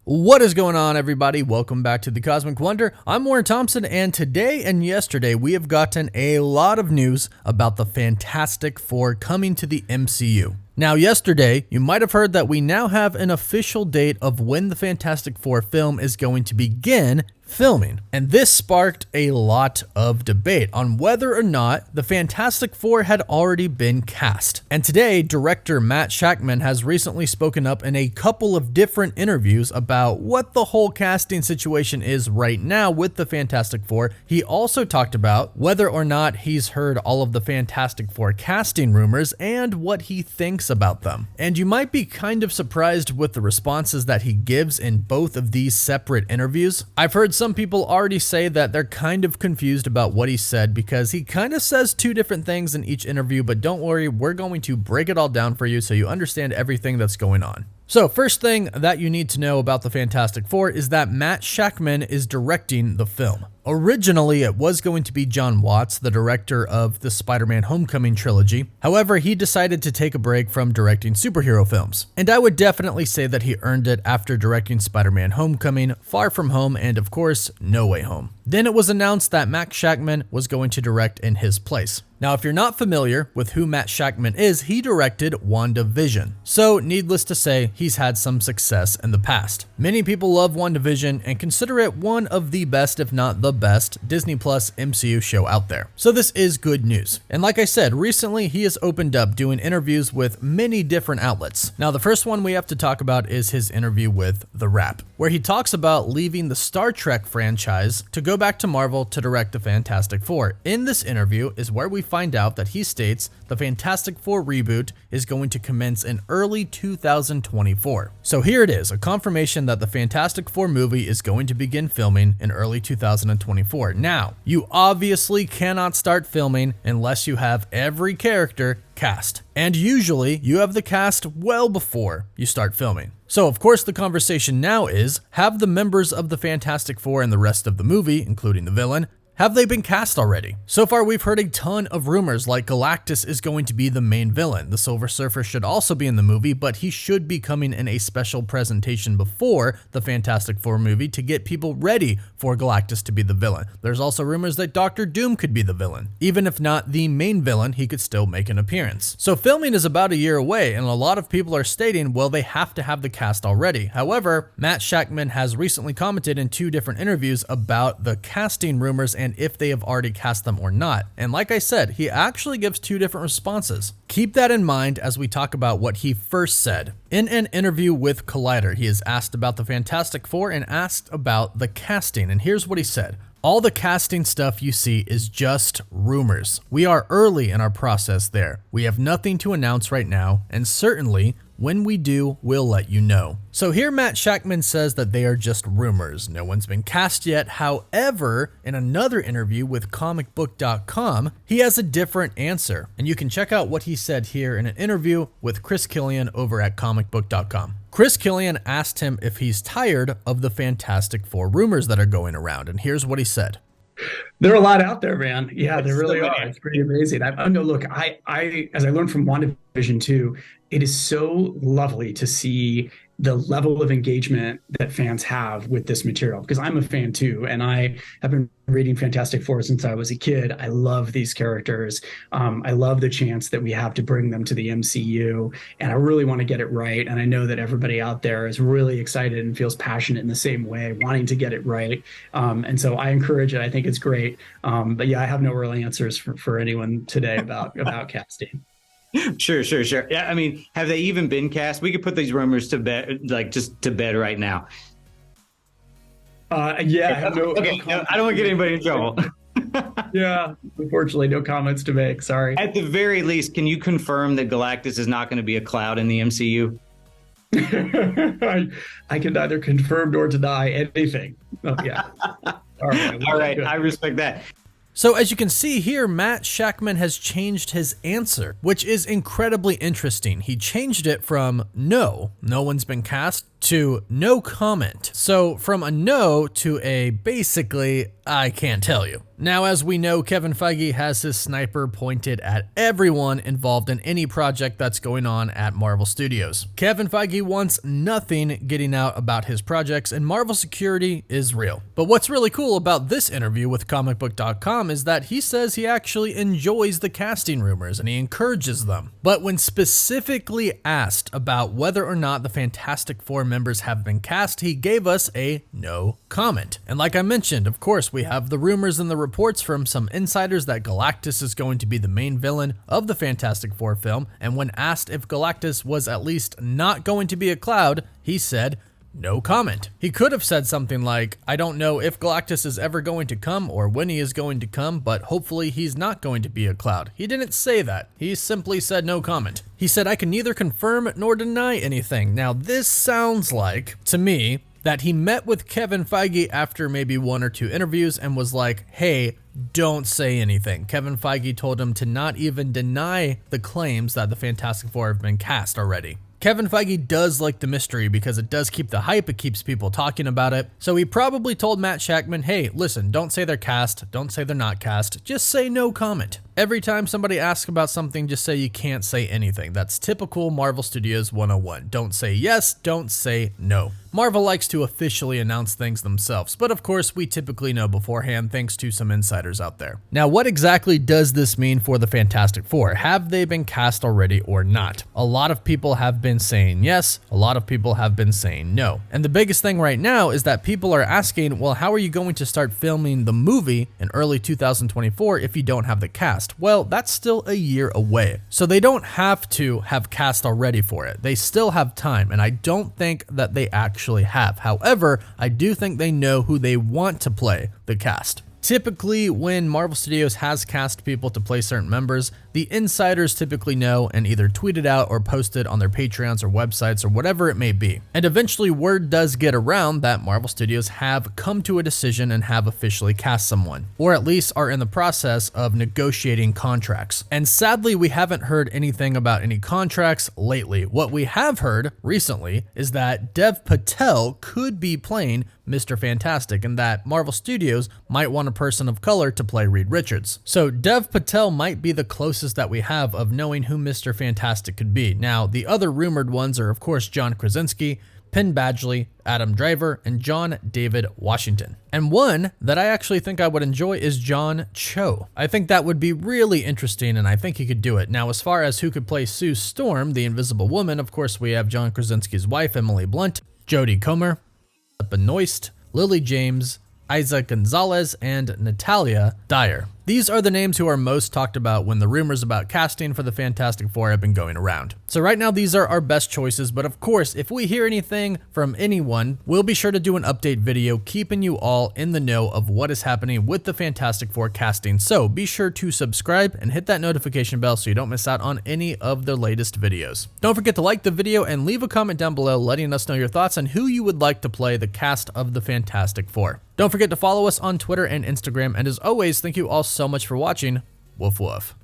What is going on, everybody? Welcome back to the Cosmic Wonder. I'm Warren Thompson, and today and yesterday we have gotten a lot of news about the Fantastic Four coming to the MCU. Now, yesterday, you might have heard that we now have an official date of when the Fantastic Four film is going to begin filming. And this sparked a lot of debate on whether or not the Fantastic Four had already been cast. And today, director Matt Shakman has recently spoken up in a couple of different interviews about what the whole casting situation is right now with the Fantastic Four. He also talked about whether or not he's heard all of the Fantastic Four casting rumors and what he thinks about them. And you might be kind of surprised with the responses that he gives in both of these separate interviews. I've heard some people already say that they're kind of confused about what he said because he kind of says two different things in each interview, but don't worry, we're going to break it all down for you so you understand everything that's going on. So first thing that you need to know about the Fantastic Four is that Matt Shakman is directing the film. Originally, it was going to be John Watts, the director of the Spider-Man Homecoming trilogy. However, he decided to take a break from directing superhero films. And I would definitely say that he earned it after directing Spider-Man Homecoming, Far From Home, and of course, No Way Home. Then it was announced that Matt Shakman was going to direct in his place. Now, if you're not familiar with who Matt Shakman is, he directed WandaVision. So, needless to say, he's had some success in the past. Many people love WandaVision and consider it one of the best, if not the best, Disney Plus MCU show out there. So this is good news. And like I said, recently he has opened up doing interviews with many different outlets. Now, the first one we have to talk about is his interview with The Wrap, where he talks about leaving the Star Trek franchise to go back to Marvel to direct the Fantastic Four. In this interview is where we find out that he states the Fantastic Four reboot is going to commence in early 2024. So here it is, a confirmation that the Fantastic Four movie is going to begin filming in early 2024. Now, you obviously cannot start filming unless you have every character cast. And usually you have the cast well before you start filming. So of course the conversation now is, have the members of the Fantastic Four and the rest of the movie, including the villain, have they been cast already? So far, we've heard a ton of rumors like Galactus is going to be the main villain. The Silver Surfer should also be in the movie, but he should be coming in a special presentation before the Fantastic Four movie to get people ready for Galactus to be the villain. There's also rumors that Doctor Doom could be the villain. Even if not the main villain, he could still make an appearance. So filming is about a year away, and a lot of people are stating, well, they have to have the cast already. However, Matt Shakman has recently commented in two different interviews about the casting rumors and if they have already cast them or not. And like I said, he actually gives two different responses. Keep that in mind as we talk about what he first said. In an interview with Collider, he is asked about the Fantastic Four and asked about the casting, and here's what he said. All the casting stuff you see is just rumors. We are early in our process there. We have nothing to announce right now, and certainly when we do, we'll let you know. So here Matt Shakman says that they are just rumors. No one's been cast yet. However, in another interview with comicbook.com, he has a different answer. And you can check out what he said here in an interview with Chris Killian over at comicbook.com. Chris Killian asked him if he's tired of the Fantastic Four rumors that are going around. And here's what he said. There are a lot out there, man. Yeah, there really are. It's pretty amazing. No, look, I as I learned from WandaVision too, it is so lovely to see the level of engagement that fans have with this material, because I'm a fan too, and I have been reading Fantastic Four since I was a kid. I love these characters. I love the chance that we have to bring them to the MCU, and I really want to get it right. And I know that everybody out there is really excited and feels passionate in the same way, wanting to get it right. And so I encourage it. I think it's great. But yeah, I have no real answers for anyone today about casting. Sure. Yeah, I mean, have they even been cast? We could put these rumors to bed, like just to bed right now. Yeah, I have no I don't want to get anybody in trouble. Yeah, unfortunately, no comments to make. Sorry. At the very least, can you confirm that Galactus is not going to be a cloud in the MCU? I can neither confirm nor deny anything. Oh, yeah. All right. I respect that. So as you can see here, Matt Shakman has changed his answer, which is incredibly interesting. He changed it from no one's been cast, to no comment. So from a no to a basically, I can't tell you. Now, as we know, Kevin Feige has his sniper pointed at everyone involved in any project that's going on at Marvel Studios. Kevin Feige wants nothing getting out about his projects, and Marvel security is real. But what's really cool about this interview with comicbook.com is that he says he actually enjoys the casting rumors and he encourages them. But when specifically asked about whether or not the Fantastic Four members have been cast, he gave us a no comment. And like I mentioned, of course, we have the rumors and the reports from some insiders that Galactus is going to be the main villain of the Fantastic Four film, and when asked if Galactus was at least not going to be a cloud, he said no comment. He could have said something like, I don't know if Galactus is ever going to come or when he is going to come, but hopefully he's not going to be a cloud. He didn't say that. He simply said no comment. He said, I can neither confirm nor deny anything. Now this sounds like, to me, that he met with Kevin Feige after maybe 1 or 2 interviews and was like, hey, don't say anything. Kevin Feige told him to not even deny the claims that the Fantastic Four have been cast already. Kevin Feige does like the mystery because it does keep the hype, it keeps people talking about it. So he probably told Matt Shakman, hey, listen, don't say they're cast, don't say they're not cast, just say no comment. Every time somebody asks about something, just say you can't say anything. That's typical Marvel Studios 101. Don't say yes, don't say no. Marvel likes to officially announce things themselves, but of course we typically know beforehand thanks to some insiders out there. Now, what exactly does this mean for the Fantastic Four? Have they been cast already or not? A lot of people have been saying yes, a lot of people have been saying no. And the biggest thing right now is that people are asking, well, how are you going to start filming the movie in early 2024 if you don't have the cast? Well, that's still a year away. So they don't have to have cast already for it. They still have time, and I don't think that they actually have. However, I do think they know who they want to play the cast. Typically, when Marvel Studios has cast people to play certain members, the insiders typically know and either tweet it out or post it on their Patreons or websites or whatever it may be. And eventually word does get around that Marvel Studios have come to a decision and have officially cast someone, or at least are in the process of negotiating contracts. And sadly, we haven't heard anything about any contracts lately. What we have heard recently is that Dev Patel could be playing Mr. Fantastic and that Marvel Studios might want a person of color to play Reed Richards. So Dev Patel might be the closest that we have of knowing who Mr. Fantastic could be. Now, the other rumored ones are of course John Krasinski, Penn Badgley, Adam Driver, and John David Washington. And one that I actually think I would enjoy is John Cho. I think that would be really interesting and I think he could do it. Now, as far as who could play Sue Storm, the Invisible Woman, of course we have John Krasinski's wife, Emily Blunt, Jodie Comer, Benoist, Lily James, Isaac Gonzalez, and Natalia Dyer. These are the names who are most talked about when the rumors about casting for the Fantastic Four have been going around. So right now, these are our best choices, but of course, if we hear anything from anyone, we'll be sure to do an update video keeping you all in the know of what is happening with the Fantastic Four casting. So be sure to subscribe and hit that notification bell so you don't miss out on any of the latest videos. Don't forget to like the video and leave a comment down below letting us know your thoughts on who you would like to play the cast of the Fantastic Four. Don't forget to follow us on Twitter and Instagram, and as always, thank you all so much for watching. Woof woof.